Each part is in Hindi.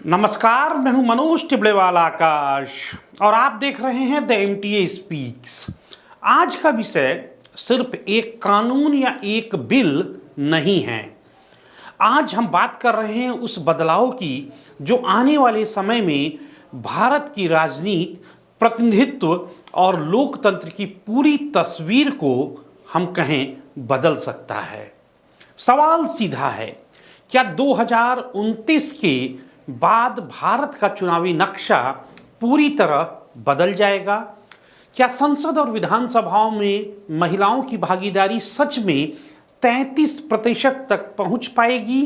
नमस्कार, मैं हूं मनोज टिबड़ेवाल आकाश और आप देख रहे हैं द एमटीए स्पीक्स। आज का विषय सिर्फ एक कानून या एक बिल नहीं है। आज हम बात कर रहे हैं उस बदलाव की जो आने वाले समय में भारत की राजनीति, प्रतिनिधित्व और लोकतंत्र की पूरी तस्वीर को हम कहें बदल सकता है। सवाल सीधा है, क्या 2029 के बाद भारत का चुनावी नक्शा पूरी तरह बदल जाएगा? क्या संसद और विधानसभाओं में महिलाओं की भागीदारी सच में 33% तक पहुंच पाएगी?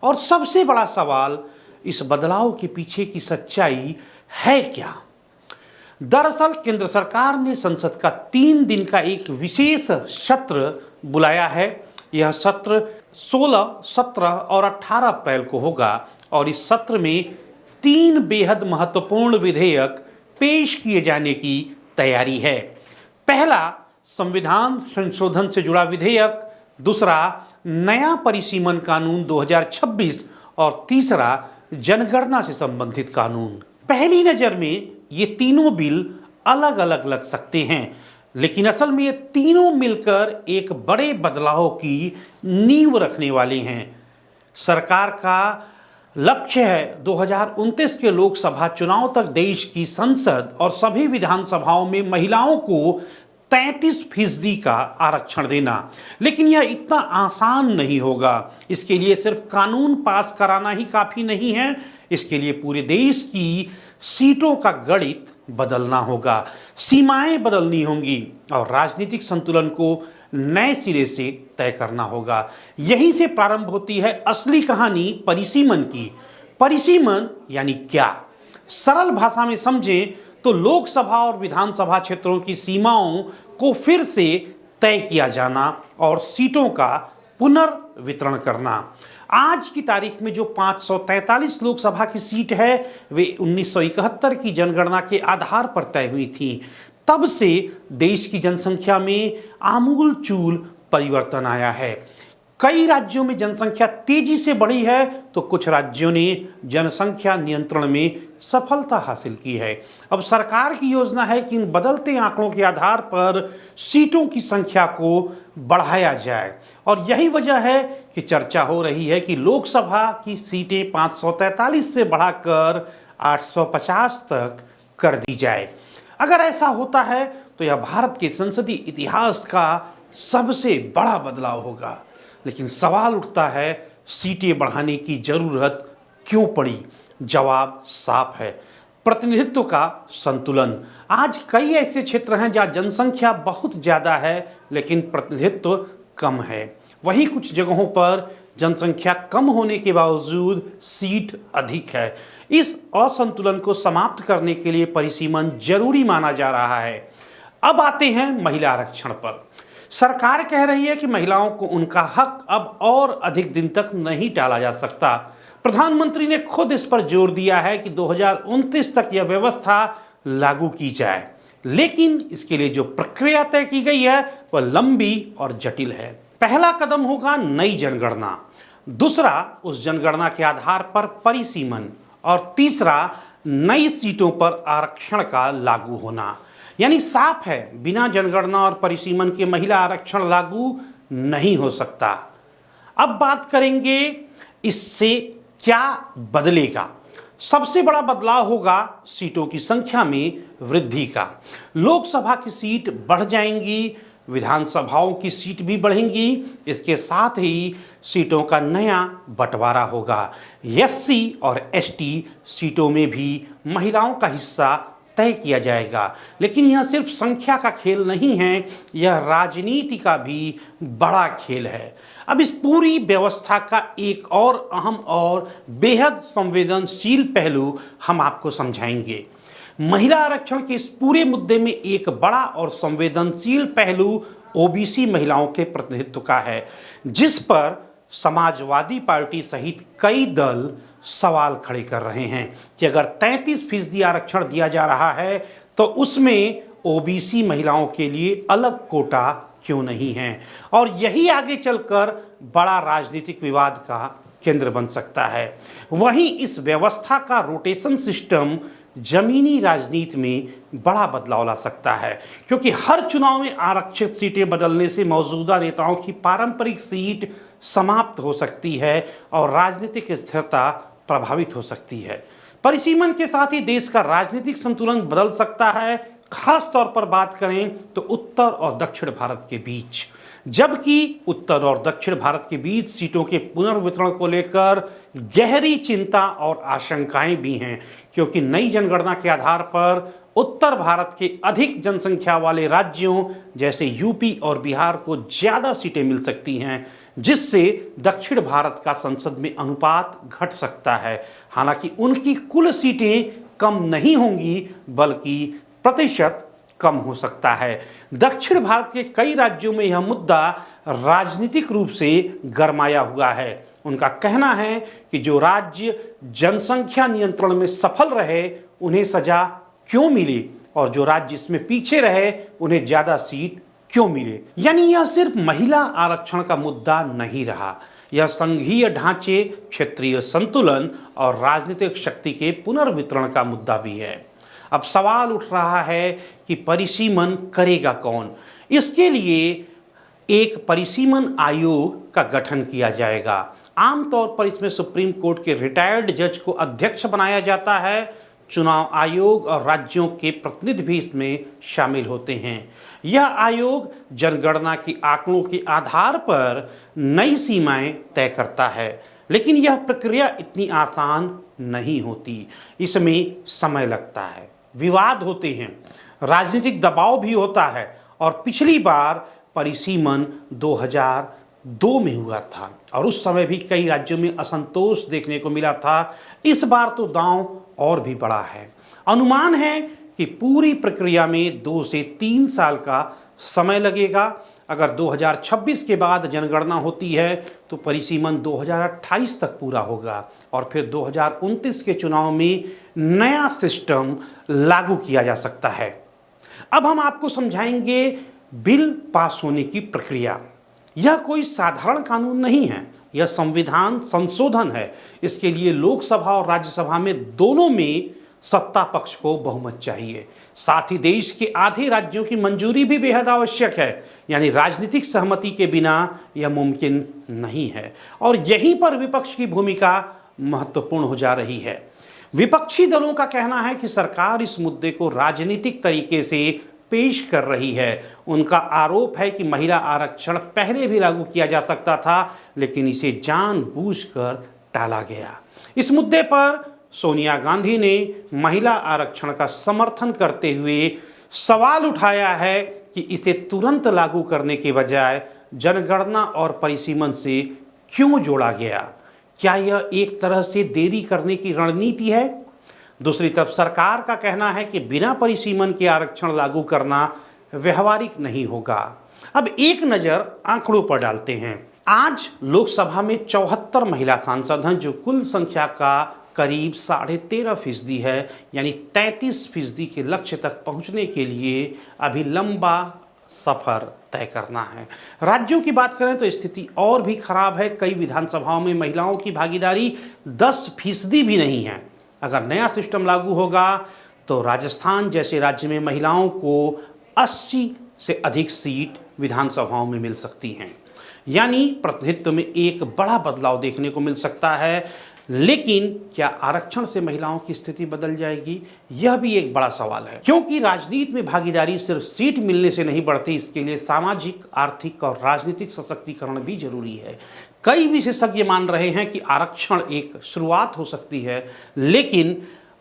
और सबसे बड़ा सवाल, इस बदलाव के पीछे की सच्चाई है क्या? दरअसल केंद्र सरकार ने संसद का 3 दिन का एक विशेष सत्र बुलाया है। यह सत्र 16, 17 और 18 अप्रैल को होगा और इस सत्र में 3 बेहद महत्वपूर्ण विधेयक पेश किए जाने की तैयारी है। पहला, संविधान संशोधन से जुड़ा विधेयक, दूसरा, नया परिसीमन कानून 2026 और तीसरा, जनगणना से संबंधित कानून। पहली नज़र में ये तीनों बिल अलग अलग लग सकते हैं, लेकिन असल में ये तीनों मिलकर एक बड़े बदलाव की नींव रखने वाले हैं। सरकार का लक्ष्य है 2029 के लोकसभा चुनाव तक देश की संसद और सभी विधानसभाओं में महिलाओं को 33% का आरक्षण देना। लेकिन यह इतना आसान नहीं होगा। इसके लिए सिर्फ कानून पास कराना ही काफ़ी नहीं है, इसके लिए पूरे देश की सीटों का गणित बदलना होगा, सीमाएं बदलनी होंगी और राजनीतिक संतुलन को नए सिरे से तय करना होगा। यहीं से प्रारंभ होती है असली कहानी परिसीमन की। परिसीमन यानी क्या? सरल भाषा में समझें तो लोकसभा और विधानसभा क्षेत्रों की सीमाओं को फिर से तय किया जाना और सीटों का पुनर्वितरण करना। आज की तारीख में जो 543 लोकसभा की सीट है वे 1971 की जनगणना के आधार पर तय हुई थी। तब से देश की जनसंख्या में आमूल चूल परिवर्तन आया है। कई राज्यों में जनसंख्या तेजी से बढ़ी है तो कुछ राज्यों ने जनसंख्या नियंत्रण में सफलता हासिल की है। अब सरकार की योजना है कि इन बदलते आंकड़ों के आधार पर सीटों की संख्या को बढ़ाया जाए और यही वजह है कि चर्चा हो रही है कि लोकसभा की सीटें 543 से बढ़ाकर 850 तक कर दी जाए। अगर ऐसा होता है तो यह भारत के संसदीय इतिहास का सबसे बड़ा बदलाव होगा। लेकिन सवाल उठता है, सीटें बढ़ाने की जरूरत क्यों पड़ी? जवाब साफ है, प्रतिनिधित्व का संतुलन। आज कई ऐसे क्षेत्र हैं जहां जनसंख्या बहुत ज़्यादा है लेकिन प्रतिनिधित्व कम है। वहीं कुछ जगहों पर जनसंख्या कम होने के बावजूद सीट अधिक है। इस असंतुलन को समाप्त करने के लिए परिसीमन जरूरी माना जा रहा है। अब आते हैं महिला आरक्षण पर। सरकार कह रही है कि महिलाओं को उनका हक अब और अधिक दिन तक नहीं टाला जा सकता। प्रधानमंत्री ने खुद इस पर जोर दिया है कि 2029 तक यह व्यवस्था लागू की जाए, लेकिन इसके लिए जो प्रक्रिया तय की गई है वह लंबी और जटिल है। पहला कदम होगा नई जनगणना, दूसरा उस जनगणना के आधार पर परिसीमन और तीसरा नई सीटों पर आरक्षण का लागू होना। यानी साफ है, बिना जनगणना और परिसीमन के महिला आरक्षण लागू नहीं हो सकता। अब बात करेंगे इससे क्या बदलेगा। सबसे बड़ा बदलाव होगा सीटों की संख्या में वृद्धि का। लोकसभा की सीट बढ़ जाएंगी, विधानसभाओं की सीट भी बढ़ेंगी। इसके साथ ही सीटों का नया बंटवारा होगा। एससी और एसटी सीटों में भी महिलाओं का हिस्सा तय किया जाएगा। लेकिन यह सिर्फ संख्या का खेल नहीं है, यह राजनीति का भी बड़ा खेल है। अब इस पूरी व्यवस्था का एक और अहम और बेहद संवेदनशील पहलू हम आपको समझाएंगे। महिला आरक्षण के इस पूरे मुद्दे में एक बड़ा और संवेदनशील पहलू ओबीसी महिलाओं के प्रतिनिधित्व का है, जिस पर समाजवादी पार्टी सहित कई दल सवाल खड़े कर रहे हैं कि अगर 33% आरक्षण दिया जा रहा है तो उसमें ओबीसी महिलाओं के लिए अलग कोटा क्यों नहीं है? और यही आगे चलकर बड़ा राजनीतिक विवाद का केंद्र बन सकता है। वहीं इस व्यवस्था का रोटेशन सिस्टम जमीनी राजनीति में बड़ा बदलाव ला सकता है, क्योंकि हर चुनाव में आरक्षित सीटें बदलने से मौजूदा नेताओं की पारंपरिक सीट समाप्त हो सकती है और राजनीतिक स्थिरता प्रभावित हो सकती है। परिसीमन के साथ ही देश का राजनीतिक संतुलन बदल सकता है, खास तौर पर बात करें तो उत्तर और दक्षिण भारत के बीच। जबकि उत्तर और दक्षिण भारत के बीच सीटों के पुनर्वितरण को लेकर गहरी चिंता और आशंकाएं भी हैं, क्योंकि नई जनगणना के आधार पर उत्तर भारत के अधिक जनसंख्या वाले राज्यों जैसे यूपी और बिहार को ज्यादा सीटें मिल सकती हैं, जिससे दक्षिण भारत का संसद में अनुपात घट सकता है। हालांकि उनकी कुल सीटें कम नहीं होंगी, बल्कि प्रतिशत कम हो सकता है। दक्षिण भारत के कई राज्यों में यह मुद्दा राजनीतिक रूप से गरमाया हुआ है। उनका कहना है कि जो राज्य जनसंख्या नियंत्रण में सफल रहे उन्हें सजा क्यों मिले, और जो राज्य इसमें पीछे रहे उन्हें ज्यादा सीट क्यों मिले। यानी यह सिर्फ महिला आरक्षण का मुद्दा नहीं रहा, यह संघीय ढांचे, क्षेत्रीय संतुलन और राजनीतिक शक्ति के पुनर्वितरण का मुद्दा भी है। अब सवाल उठ रहा है कि परिसीमन करेगा कौन। इसके लिए एक परिसीमन आयोग का गठन किया जाएगा। आमतौर पर इसमें सुप्रीम कोर्ट के रिटायर्ड जज को अध्यक्ष बनाया जाता है। चुनाव आयोग और राज्यों के प्रतिनिधि भी इसमें शामिल होते हैं। यह आयोग जनगणना के आंकड़ों के आधार पर नई सीमाएं तय करता है, लेकिन यह प्रक्रिया इतनी आसान नहीं होती। इसमें समय लगता है, विवाद होते हैं, राजनीतिक दबाव भी होता है, और पिछली बार परिसीमन 2002 में हुआ था और उस समय भी कई राज्यों में असंतोष देखने को मिला था। इस बार तो दांव और भी बड़ा है। अनुमान है कि पूरी प्रक्रिया में 2 से 3 साल का समय लगेगा। अगर 2026 के बाद जनगणना होती है तो परिसीमन 2028 तक पूरा होगा और फिर 2029 के चुनाव में नया सिस्टम लागू किया जा सकता है। अब हम आपको समझाएंगे बिल पास होने की प्रक्रिया। यह कोई साधारण कानून नहीं है, यह संविधान संशोधन है। इसके लिए लोकसभा और राज्यसभा में दोनों में सत्ता पक्ष को बहुमत चाहिए। साथ ही देश के आधे राज्यों की मंजूरी भी बेहद आवश्यक है, यानी राजनीतिक सहमति के बिना यह मुमकिन नहीं है। और यहीं पर विपक्ष की भूमिका महत्वपूर्ण हो जा रही है। विपक्षी दलों का कहना है कि सरकार इस मुद्दे को राजनीतिक तरीके से पेश कर रही है। उनका आरोप है कि महिला आरक्षण पहले भी लागू किया जा सकता था, लेकिन इसे जानबूझकर टाला गया। इस मुद्दे पर सोनिया गांधी ने महिला आरक्षण का समर्थन करते हुए सवाल उठाया है कि इसे तुरंत लागू करने के बजाय जनगणना और परिसीमन से क्यों जोड़ा गया। क्या यह एक तरह से देरी करने की रणनीति है? दूसरी तरफ सरकार का कहना है कि बिना परिसीमन के आरक्षण लागू करना व्यवहारिक नहीं होगा। अब एक नजर आंकड़ों पर डालते हैं। आज लोकसभा में 74 महिला सांसद हैं, जो कुल संख्या का करीब 13.5% है। यानी 33% के लक्ष्य तक पहुंचने के लिए अभी लंबा सफर तय करना है। राज्यों की बात करें तो स्थिति और भी खराब है। कई विधानसभाओं में महिलाओं की भागीदारी 10% भी नहीं है। अगर नया सिस्टम लागू होगा तो राजस्थान जैसे राज्य में महिलाओं को 80 से अधिक सीट विधानसभाओं में मिल सकती हैं। यानी प्रतिनिधित्व में एक बड़ा बदलाव देखने को मिल सकता है। लेकिन क्या आरक्षण से महिलाओं की स्थिति बदल जाएगी? यह भी एक बड़ा सवाल है, क्योंकि राजनीति में भागीदारी सिर्फ सीट मिलने से नहीं बढ़ती। इसके लिए सामाजिक, आर्थिक और राजनीतिक सशक्तिकरण भी जरूरी है। कई विशेषज्ञ मान रहे हैं कि आरक्षण एक शुरुआत हो सकती है, लेकिन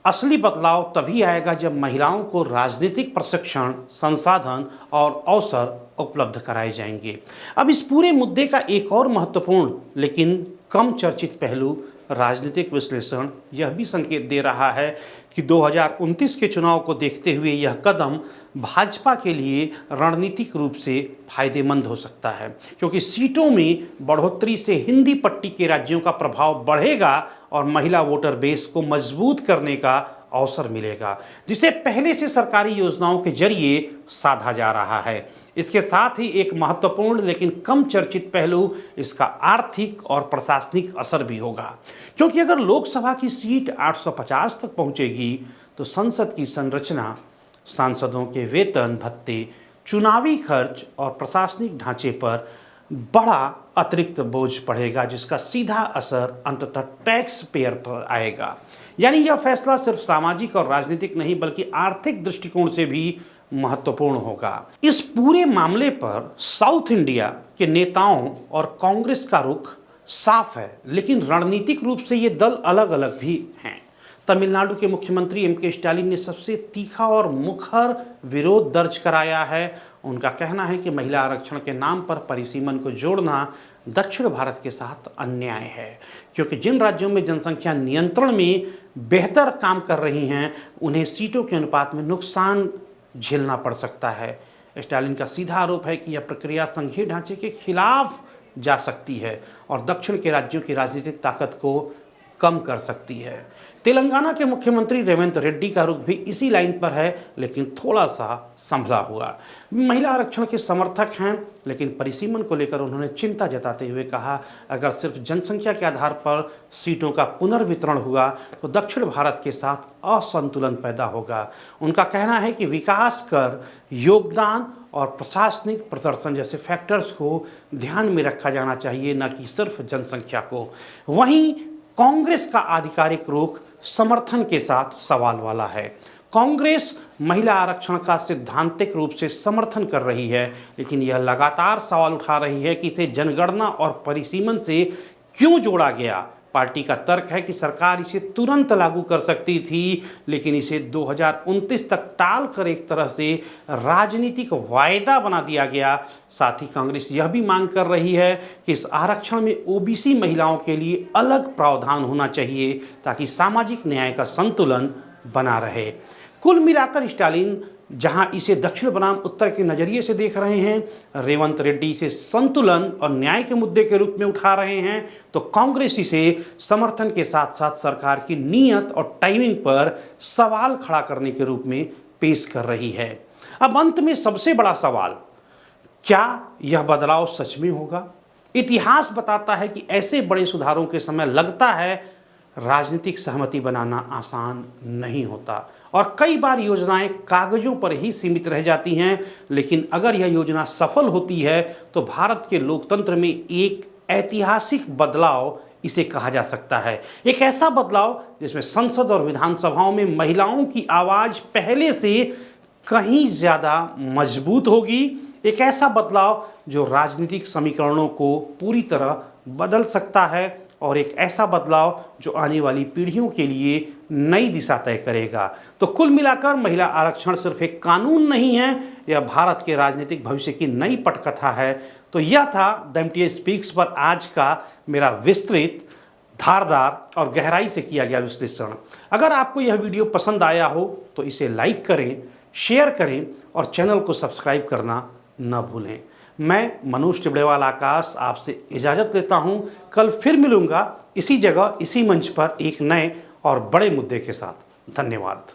असली बदलाव तभी आएगा जब महिलाओं को राजनीतिक प्रशिक्षण, संसाधन और अवसर उपलब्ध कराए जाएंगे। अब इस पूरे मुद्दे का एक और महत्वपूर्ण लेकिन कम चर्चित पहलू राजनीतिक विश्लेषण यह भी संकेत दे रहा है कि 2029 के चुनाव को देखते हुए यह कदम भाजपा के लिए रणनीतिक रूप से फायदेमंद हो सकता है, क्योंकि सीटों में बढ़ोतरी से हिंदी पट्टी के राज्यों का प्रभाव बढ़ेगा और महिला वोटर बेस को मजबूत करने का अवसर मिलेगा, जिसे पहले से सरकारी योजनाओं के जरिए साधा जा रहा है। इसके साथ ही एक महत्वपूर्ण लेकिन कम चर्चित पहलू इसका आर्थिक और प्रशासनिक असर भी होगा, क्योंकि अगर लोकसभा की सीट 850 तक पहुंचेगी तो संसद की संरचना, सांसदों के वेतन भत्ते, चुनावी खर्च और प्रशासनिक ढांचे पर बड़ा अतिरिक्त बोझ पड़ेगा, जिसका सीधा असर अंततः टैक्स पेयर पर आएगा। यानी यह फैसला सिर्फ सामाजिक और राजनीतिक नहीं बल्कि आर्थिक दृष्टिकोण से भी महत्वपूर्ण होगा। इस पूरे मामले पर साउथ इंडिया के नेताओं और कांग्रेस का रुख साफ है, लेकिन रणनीतिक रूप से ये दल अलग अलग भी हैं। तमिलनाडु के मुख्यमंत्री एम.के. स्टालिन ने सबसे तीखा और मुखर विरोध दर्ज कराया है। उनका कहना है कि महिला आरक्षण के नाम पर परिसीमन को जोड़ना दक्षिण भारत के साथ अन्याय है, क्योंकि जिन राज्यों में जनसंख्या नियंत्रण में बेहतर काम कर रही हैं उन्हें सीटों के अनुपात में नुकसान झेलना पड़ सकता है। स्टालिन का सीधा आरोप है कि यह प्रक्रिया संघीय ढांचे के खिलाफ जा सकती है और दक्षिण के राज्यों की राजनीतिक ताकत को कम कर सकती है। तेलंगाना के मुख्यमंत्री रेवंत रेड्डी का रुख भी इसी लाइन पर है, लेकिन थोड़ा सा संभला हुआ। महिला आरक्षण के समर्थक हैं, लेकिन परिसीमन को लेकर उन्होंने चिंता जताते हुए कहा, अगर सिर्फ जनसंख्या के आधार पर सीटों का पुनर्वितरण हुआ तो दक्षिण भारत के साथ असंतुलन पैदा होगा। उनका कहना है कि विकास कर, योगदान और प्रशासनिक प्रदर्शन जैसे फैक्टर्स को ध्यान में रखा जाना चाहिए, न कि सिर्फ जनसंख्या को। वहीं कांग्रेस का आधिकारिक रुख समर्थन के साथ सवाल वाला है। कांग्रेस महिला आरक्षण का सैद्धांतिक रूप से समर्थन कर रही है, लेकिन यह लगातार सवाल उठा रही है कि इसे जनगणना और परिसीमन से क्यों जोड़ा गया। पार्टी का तर्क है कि सरकार इसे तुरंत लागू कर सकती थी, लेकिन इसे 2029 तक टालकर एक तरह से राजनीतिक वायदा बना दिया गया। साथ ही कांग्रेस यह भी मांग कर रही है कि इस आरक्षण में ओबीसी महिलाओं के लिए अलग प्रावधान होना चाहिए, ताकि सामाजिक न्याय का संतुलन बना रहे। कुल मिलाकर स्टालिन जहां इसे दक्षिण बनाम उत्तर के नजरिए से देख रहे हैं, रेवंत रेड्डी इसे संतुलन और न्याय के मुद्दे के रूप में उठा रहे हैं, तो कांग्रेस इसे समर्थन के साथ साथ सरकार की नीयत और टाइमिंग पर सवाल खड़ा करने के रूप में पेश कर रही है। अब अंत में सबसे बड़ा सवाल, क्या यह बदलाव सच में होगा? इतिहास बताता है कि ऐसे बड़े सुधारों के समय लगता है राजनीतिक सहमति बनाना आसान नहीं होता और कई बार योजनाएं कागजों पर ही सीमित रह जाती हैं। लेकिन अगर यह योजना सफल होती है तो भारत के लोकतंत्र में एक ऐतिहासिक बदलाव इसे कहा जा सकता है। एक ऐसा बदलाव जिसमें संसद और विधानसभाओं में महिलाओं की आवाज़ पहले से कहीं ज़्यादा मजबूत होगी। एक ऐसा बदलाव जो राजनीतिक समीकरणों को पूरी तरह बदल सकता है और एक ऐसा बदलाव जो आने वाली पीढ़ियों के लिए नई दिशा तय करेगा। तो कुल मिलाकर महिला आरक्षण सिर्फ एक कानून नहीं है, यह भारत के राजनीतिक भविष्य की नई पटकथा है। तो यह था द एमटीए स्पीक्स पर आज का मेरा विस्तृत, धारदार और गहराई से किया गया विश्लेषण। अगर आपको यह वीडियो पसंद आया हो तो इसे लाइक करें, शेयर करें और चैनल को सब्सक्राइब करना न भूलें। मैं मनोज टिबड़ेवाल आकाश आपसे इजाज़त लेता हूं। कल फिर मिलूंगा इसी जगह, इसी मंच पर एक नए और बड़े मुद्दे के साथ। धन्यवाद।